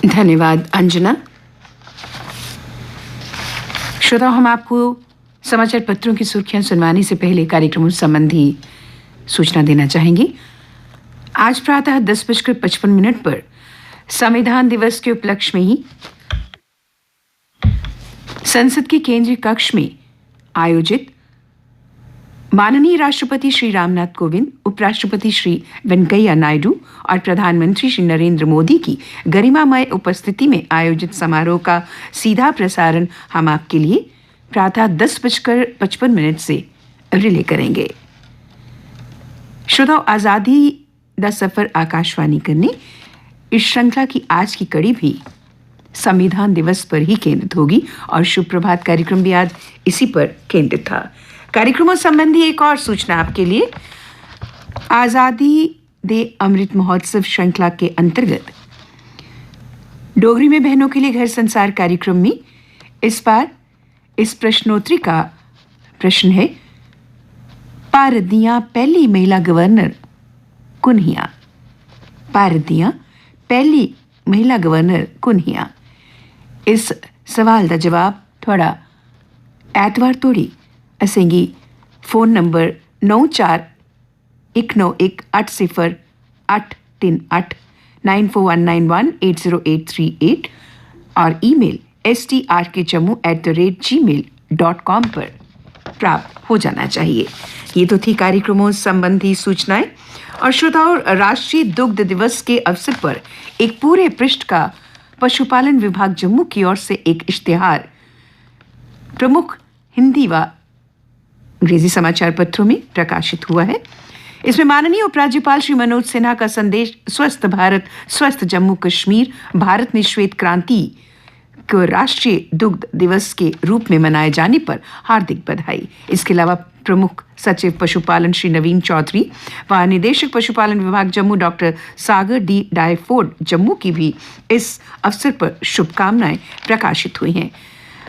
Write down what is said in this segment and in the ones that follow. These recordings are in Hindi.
धन्यवाद अंजना। श्रोताओं, हम आपको समाचार पत्रों की सुर्खियां सुनवाने से पहले कार्यक्रमों संबंधी सूचना देना चाहेंगे। आज प्रातः 10:55 पर संविधान दिवस के उपलक्ष्य में ही संसद के केंद्रीय कक्ष में आयोजित माननीय राष्ट्रपति श्री रामनाथ कोविंद, उपराष्ट्रपति श्री वेंकैया नायडू और प्रधानमंत्री श्री नरेंद्र मोदी की गरिमामय उपस्थिति में आयोजित समारोह का सीधा प्रसारण हम आपके लिए प्रातः 10:55 से रिले करेंगे। श्रोताओं, आजादी दा सफर आकाशवाणी करने इस श्रृंखला की आज की कड़ी भी संविधान दिवस पर ही केंद्रित होगी और शुभ प्रभात कार्यक्रम भी आज इसी पर केंद्रित था। कार्यक्रमों संबंधी एक और सूचना आपके लिए। आजादी दे अमृत महोत्सव श्रृंखला के अंतर्गत डोगरी में बहनों के लिए घर संसार कार्यक्रम में इस बार इस प्रश्नोत्तरी का प्रश्न है, भारत दियां पहली महिला गवर्नर कुन हियां? भारत दियां पहली महिला गवर्नर कुन हियां? इस सवाल का जवाब थोड़ा ऐतवार तोड़ी असेंगी फोन नंबर 9419180838 9419180838 और ईमेल strkjammu@gmail.com पर प्राप्त हो जाना चाहिए। ये तो थी कार्यक्रमों संबंधी सूचनाएं। और श्रोताओं, राष्ट्रीय दुग्ध दिवस के अवसर पर एक पूरे पृष्ठ का पशुपालन विभाग जम्मू की ओर से एक इश्तिहार प्रमुख हिंदी व अंग्रेजी समाचार पत्रों में प्रकाशित हुआ है। इसमें माननीय उपराज्यपाल श्री मनोज सिन्हा का संदेश, स्वस्थ भारत स्वस्थ जम्मू कश्मीर, भारत ने श्वेत क्रांति को राष्ट्रीय दुग्ध दिवस के रूप में मनाए जाने पर हार्दिक बधाई। इसके अलावा प्रमुख सचिव पशुपालन श्री नवीन चौधरी व निदेशक पशुपालन विभाग जम्मू डॉक्टर सागर डी डायफोर्ड जम्मू की भी इस अवसर पर शुभकामनाएं प्रकाशित हुई हैं।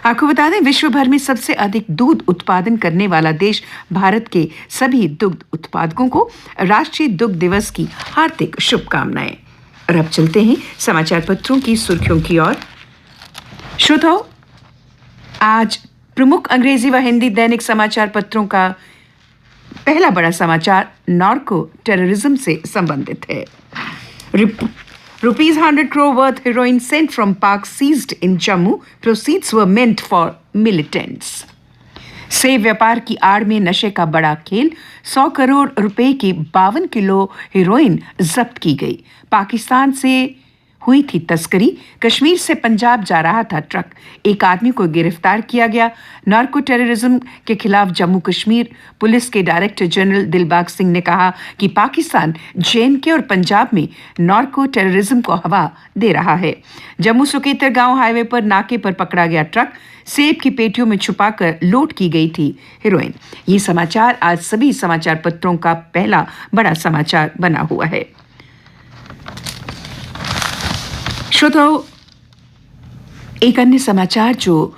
आपको बता दें, विश्व भर में सबसे अधिक दूध उत्पादन करने वाला देश भारत के सभी दुग्ध उत्पादकों को राष्ट्रीय दुग्ध दिवस की हार्दिक शुभकामनाएं। और अब चलते हैं समाचार पत्रों की सुर्खियों की ओर। श्रोताओं, आज प्रमुख अंग्रेजी व हिंदी दैनिक समाचार पत्रों का पहला बड़ा समाचार नार्को टेररिज्म से संबंधित है। Rupees 100 crore worth heroin sent from Pak seized in Jammu. Proceeds were meant for militants. सेब व्यापार की आड़ में नशे का बड़ा खेल, 100 करोड़ रुपए की 52 किलो हेरोइन जब्त की गई। पाकिस्तान से हुई थी तस्करी, कश्मीर से पंजाब जा रहा था ट्रक, एक आदमी को गिरफ्तार किया गया। नार्को टेररिज्म के खिलाफ जम्मू कश्मीर पुलिस के डायरेक्टर जनरल दिलबाग सिंह ने कहा कि पाकिस्तान जे&के और पंजाब में नार्को टेररिज्म को हवा दे रहा है। जम्मू सुकेतर गांव हाईवे पर नाके पर पकड़ा गया ट्रक, सेब की पेटियों में छुपाकर लोड की गई थी हेरोइन। ये समाचार आज सभी समाचार पत्रों का पहला बड़ा समाचार बना हुआ है। श्रोताओं, एक अन्य समाचार जो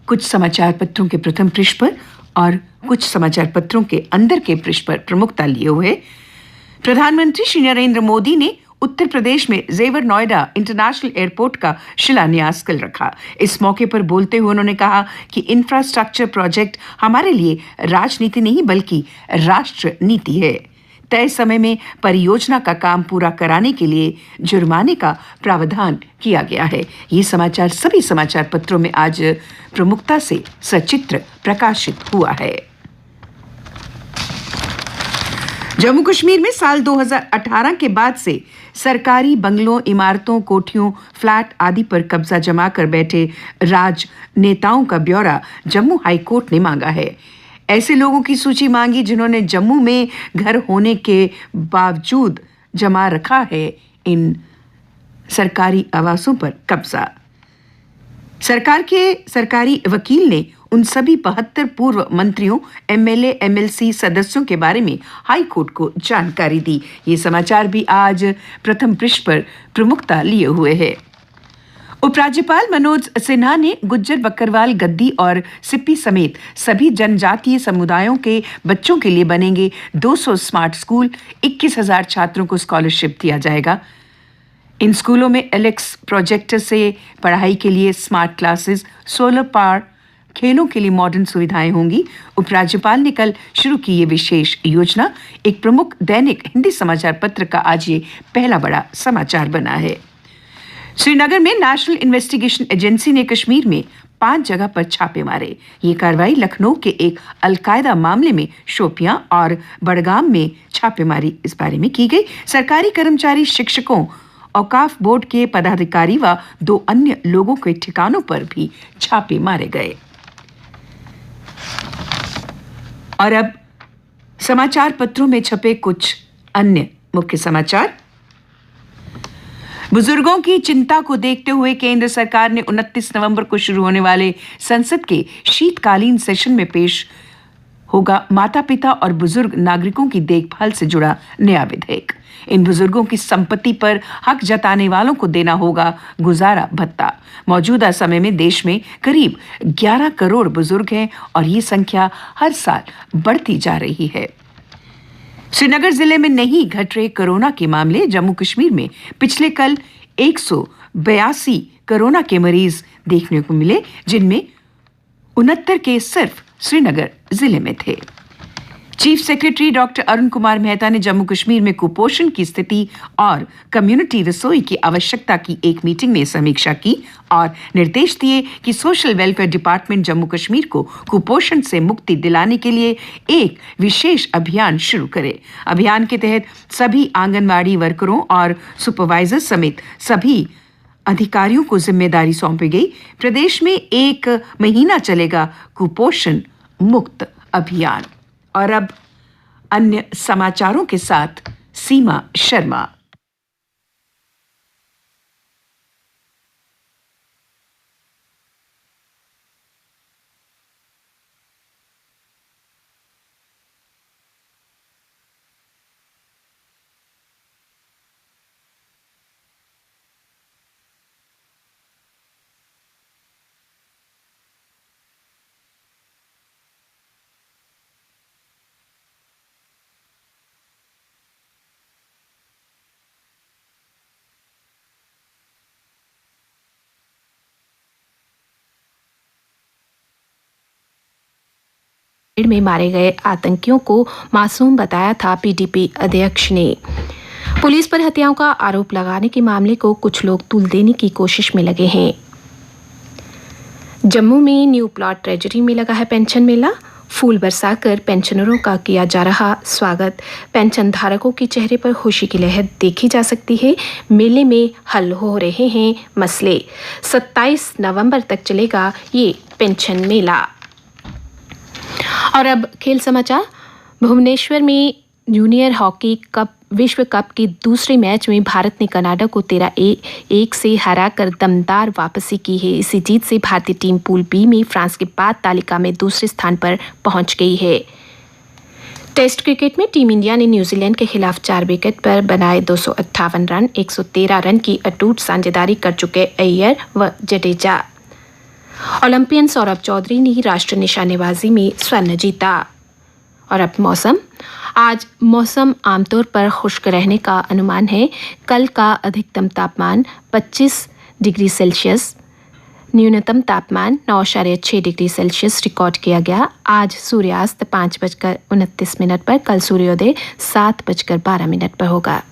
कुछ समाचार पत्रों के प्रथम पृष्ठ पर और कुछ समाचार पत्रों के अंदर के पृष्ठ पर प्रमुखता लिए हुए, प्रधानमंत्री श्री नरेंद्र मोदी ने उत्तर प्रदेश में जेवर नोएडा इंटरनेशनल एयरपोर्ट का शिलान्यास कल रखा। इस मौके पर बोलते हुए उन्होंने कहा कि इंफ्रास्ट्रक्चर प्रोजेक्ट हमारे लिए राजनीति नहीं बल्कि राष्ट्र नीति है। तय समय में परियोजना का काम पूरा कराने के लिए जुर्माने का प्रावधान किया गया है। ये समाचार सभी समाचार पत्रों में आज प्रमुखता से सचित्र प्रकाशित हुआ है। जम्मू कश्मीर में साल 2018 के बाद से सरकारी बंगलों, इमारतों, कोठियों, फ्लैट आदि पर कब्जा जमा कर बैठे राजनेताओं का ब्यौरा जम्मू हाई कोर्ट ने मांगा है। ऐसे लोगों की सूची मांगी जिन्होंने जम्मू में घर होने के बावजूद जमा रखा है इन सरकारी आवासों पर कब्जा। सरकार के सरकारी वकील ने उन सभी 72 पूर्व मंत्रियों, एमएलए, एमएलसी सदस्यों के बारे में हाई कोर्ट को जानकारी दी। ये समाचार भी आज प्रथम पृष्ठ पर प्रमुखता लिए हुए है। उपराज्यपाल मनोज सिन्हा ने गुज्जर, बकरवाल, गद्दी और सिप्पी समेत सभी जनजातीय समुदायों के बच्चों के लिए बनेंगे 200 स्मार्ट स्कूल। 21,000 छात्रों को स्कॉलरशिप दिया जाएगा। इन स्कूलों में एलेक्स प्रोजेक्टर से पढ़ाई के लिए स्मार्ट क्लासेस, सोलर पावर, खेलों के लिए मॉडर्न सुविधाएं होंगी। उपराज्यपाल ने कल शुरू की ये विशेष योजना। एक प्रमुख दैनिक हिंदी समाचार पत्र का आज ये पहला बड़ा समाचार बना है। श्रीनगर में नेशनल इन्वेस्टिगेशन एजेंसी ने कश्मीर में 5 जगह पर छापे मारे। ये कार्रवाई लखनऊ के एक अलकायदा मामले में शोपियां और बड़गाम में छापेमारी इस बारे में की गई। सरकारी कर्मचारी, शिक्षकों, औकाफ बोर्ड के पदाधिकारी व 2 अन्य लोगों के ठिकानों पर भी छापे मारे गए। और अब समाचार पत्रों में छपे कुछ अन्य मुख्य समाचार। बुजुर्गों की चिंता को देखते हुए केंद्र सरकार ने 29 नवंबर को शुरू होने वाले संसद के शीतकालीन सेशन में पेश होगा माता पिता और बुजुर्ग नागरिकों की देखभाल से जुड़ा नया विधेयक। इन बुजुर्गों की संपत्ति पर हक जताने वालों को देना होगा गुजारा भत्ता। मौजूदा समय में देश में करीब 11 करोड़ बुजुर्ग हैं और ये संख्या हर साल बढ़ती जा रही है। श्रीनगर जिले में नहीं घट रहे कोरोना के मामले। जम्मू कश्मीर में पिछले कल 182 कोरोना के मरीज देखने को मिले, जिनमें 69 के सिर्फ श्रीनगर जिले में थे। Chief secretary doctor Arun Kumar Mehta ने जम्मू कश्मीर में कुपोषण की स्थिति और कम्युनिटी रसोई की आवश्यकता की एक मीटिंग में समीक्षा की और निर्देश दिए कि social welfare department Jammu Kashmir को कुपोषण से मुक्ति दिलाने के लिए एक विशेष अभियान शुरू करे। अभियान के तहत सभी आंगनवाड़ी वर्करों और सुपरवाइजर समेत सभी अधिकारियों को जिम्मेदारी सौंपी गई। प्रदेश में 1 महीना चलेगा कुपोषण मुक्त अभियान। और अब अन्य समाचारों के साथ सीमा शर्मा। में मारे गए आतंकियों को मासूम बताया था पीडीपी अध्यक्ष ने। पुलिस पर हत्याओं का आरोप लगाने के मामले को कुछ लोग तुल देने की कोशिश में लगे हैं। जम्मू में न्यू प्लॉट ट्रेजरी में लगा है पेंशन मेला। फूल बरसाकर पेंशनरों का किया जा रहा स्वागत। पेंशन धारकों के चेहरे पर खुशी की लहर देखी जा सकती है। मेले में हल हो रहे हैं मसले। 27 नवंबर तक चलेगा ये पेंशन मेला। और अब खेल समाचार। भुवनेश्वर में जूनियर हॉकी कप विश्व कप के दूसरे मैच में भारत ने कनाडा को 13-1 से हराकर दमदार वापसी की है। इसी जीत से भारतीय टीम पूल बी में फ्रांस के बाद तालिका में दूसरे स्थान पर पहुंच गई है। टेस्ट क्रिकेट में टीम इंडिया ने न्यूजीलैंड के खिलाफ 4 विकेट पर बनाए 258 रन। 113 रन की अटूट साझेदारी कर चुके अय्यर व जडेजा। ओलंपियन सौरभ चौधरी ने राष्ट्रीय निशानेबाजी में स्वर्ण जीता। और अब मौसम। आज मौसम आमतौर पर खुश्क रहने का अनुमान है। कल का अधिकतम तापमान 25 डिग्री सेल्सियस, न्यूनतम तापमान 9.6 डिग्री सेल्सियस रिकॉर्ड किया गया। आज सूर्यास्त 5:29 पर, कल सूर्योदय 7:12 पर होगा।